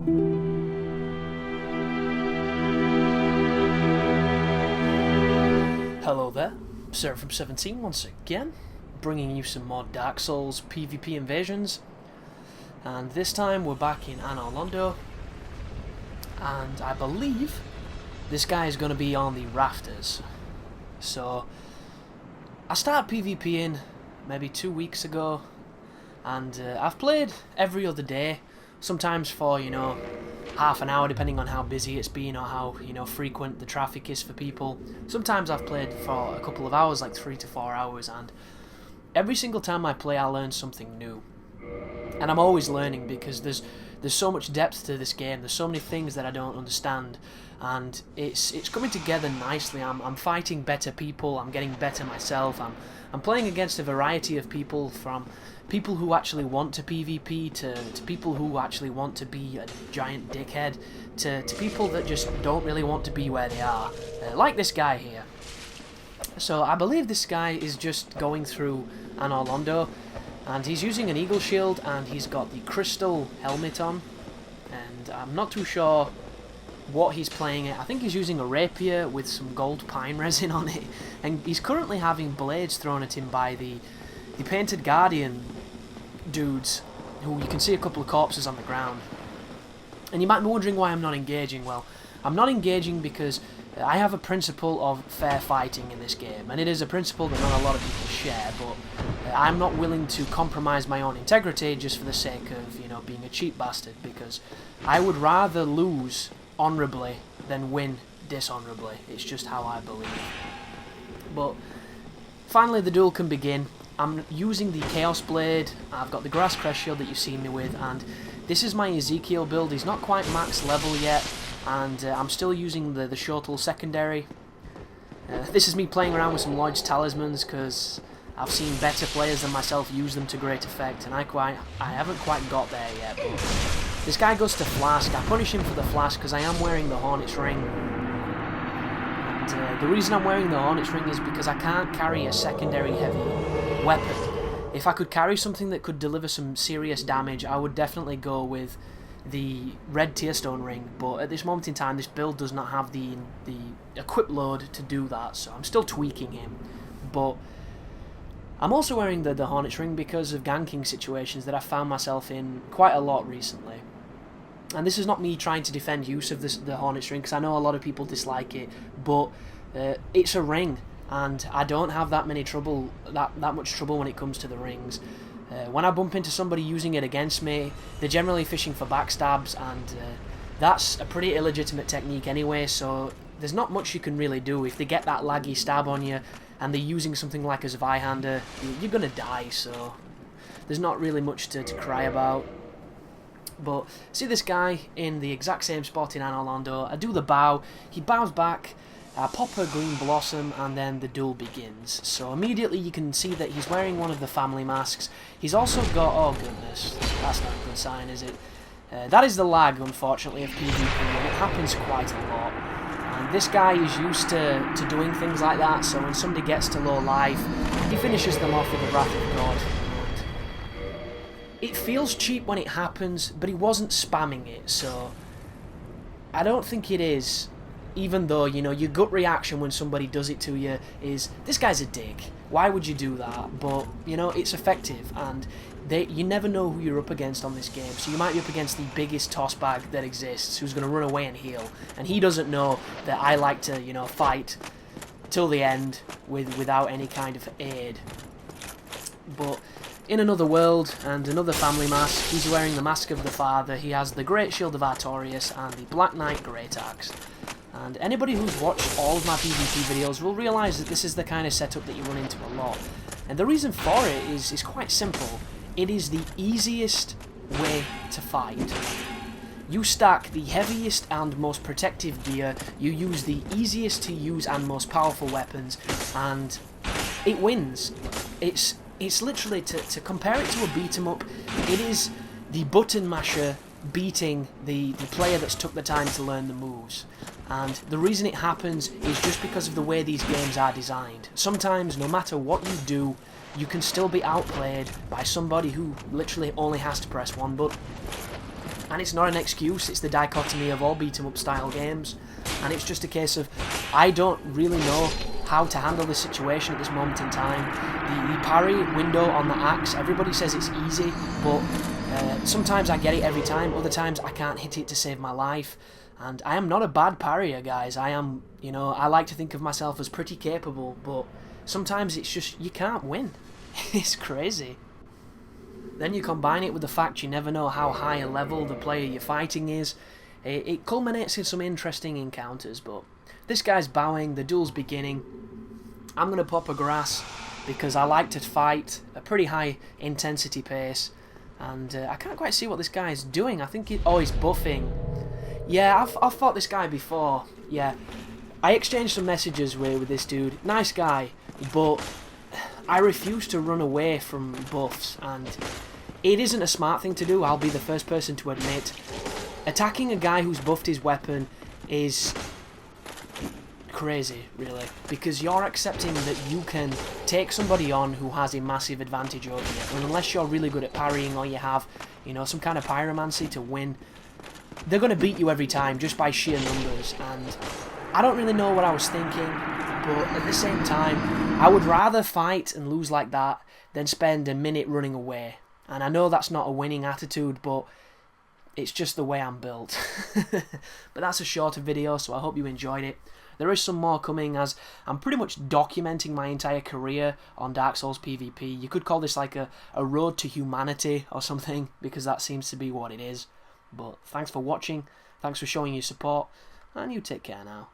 Hello there, Sarah from 17 once again, bringing you some more Dark Souls PvP invasions, and this time we're back in Anor Londo, and I believe this guy is going to be on the rafters. So I started PvPing maybe 2 weeks ago, and I've played every other day, sometimes for, half an hour depending on how busy it's been or how, frequent the traffic is for people. Sometimes I've played for a couple of hours, like 3 to 4 hours, and every single time I play I learn something new. And I'm always learning because there's so much depth to this game, there's so many things that I don't understand, and it's coming together nicely. I'm fighting better people, I'm getting better myself, I'm playing against a variety of people, from people who actually want to PvP to people who actually want to be a giant dickhead to people that just don't really want to be where they are, like this guy here. So I believe this guy is just going through Anor Londo, and he's using an eagle shield and he's got the crystal helmet on, and I'm not too sure what he's playing it. I think he's using a rapier with some gold pine resin on it, and he's currently having blades thrown at him by the painted guardian dudes, who you can see a couple of corpses on the ground. And you might be wondering why I'm not engaging. Well, I'm not engaging because I have a principle of fair fighting in this game, and it is a principle that not a lot of people share, but I'm not willing to compromise my own integrity just for the sake of, being a cheap bastard, because I would rather lose honourably than win dishonourably. It's just how I believe. But finally the duel can begin. I'm using the Chaos Blade, I've got the Grass Crest Shield that you've seen me with, and this is my Ezekiel build. He's not quite max level yet, and I'm still using the Shotel secondary. This is me playing around with some Lloyd's Talismans, because I've seen better players than myself use them to great effect, and I haven't quite got there yet. But this guy goes to Flask. I punish him for the Flask because I am wearing the Hornet's Ring. And the reason I'm wearing the Hornet's Ring is because I can't carry a secondary heavy weapon. If I could carry something that could deliver some serious damage, I would definitely go with the red Tearstone Ring, but at this moment in time this build does not have the equip load to do that, so I'm still tweaking him. But I'm also wearing the Hornet's Ring because of ganking situations that I've found myself in quite a lot recently. And this is not me trying to defend use of the Hornet's Ring, because I know a lot of people dislike it, but it's a ring, and I don't have that much trouble when it comes to the rings. When I bump into somebody using it against me, they're generally fishing for backstabs, and that's a pretty illegitimate technique anyway, so there's not much you can really do. If they get that laggy stab on you and they're using something like a Zweihander, you're gonna die, so there's not really much to cry about. But see this guy in the exact same spot in Anor Londo. I do the bow, he bows back, I pop a green blossom, and then the duel begins. So immediately you can see that he's wearing one of the family masks. He's also got, oh goodness, that's not a good sign, is it? That is the lag, unfortunately, of PvP, and it happens quite a lot. And this guy is used to doing things like that, so when somebody gets to low life, he finishes them off with the Wrath of God. It feels cheap when it happens, but he wasn't spamming it, so I don't think it is. Even though, your gut reaction when somebody does it to you is, this guy's a dick, why would you do that? But, it's effective, and you never know who you're up against on this game. So you might be up against the biggest toss bag that exists, who's going to run away and heal, and he doesn't know that I like to, fight till the end without any kind of aid. But in another world and another family mask, he's wearing the Mask of the Father, he has the Great Shield of Artorias and the Black Knight Great Axe. And anybody who's watched all of my PvP videos will realise that this is the kind of setup that you run into a lot. And the reason for it is quite simple. It is the easiest way to fight. You stack the heaviest and most protective gear, you use the easiest to use and most powerful weapons, and it wins. It's literally, to compare it to a beat 'em up, it is the button masher beating the player that's took the time to learn the moves. And the reason it happens is just because of the way these games are designed. Sometimes, no matter what you do, you can still be outplayed by somebody who literally only has to press one button. And it's not an excuse, it's the dichotomy of all beat 'em up style games. And it's just a case of, I don't really know how to handle this situation at this moment in time. The parry window on the axe, everybody says it's easy, but sometimes I get it every time, other times I can't hit it to save my life. And I am not a bad parrier, guys. I am, you know, I like to think of myself as pretty capable, but sometimes it's just, you can't win. It's crazy. Then you combine it with the fact you never know how high a level the player you're fighting is. It culminates in some interesting encounters, but this guy's bowing, the duel's beginning. I'm going to pop a grass because I like to fight a pretty high intensity pace, and I can't quite see what this guy is doing. I think oh, he's buffing. Yeah, I've fought this guy before. Yeah, I exchanged some messages with this dude. Nice guy, but I refuse to run away from buffs, and it isn't a smart thing to do. I'll be the first person to admit. Attacking a guy who's buffed his weapon is crazy, really, because you're accepting that you can take somebody on who has a massive advantage over you, and unless you're really good at parrying or you have, you know, some kind of pyromancy to win, they're going to beat you every time just by sheer numbers. And I don't really know what I was thinking, but at the same time, I would rather fight and lose like that than spend a minute running away. And I know that's not a winning attitude, but it's just the way I'm built. But that's a shorter video, so I hope you enjoyed it. There is some more coming, as I'm pretty much documenting my entire career on Dark Souls PvP. You could call this like a road to humanity or something, because that seems to be what it is. But thanks for watching, thanks for showing your support, and you take care now.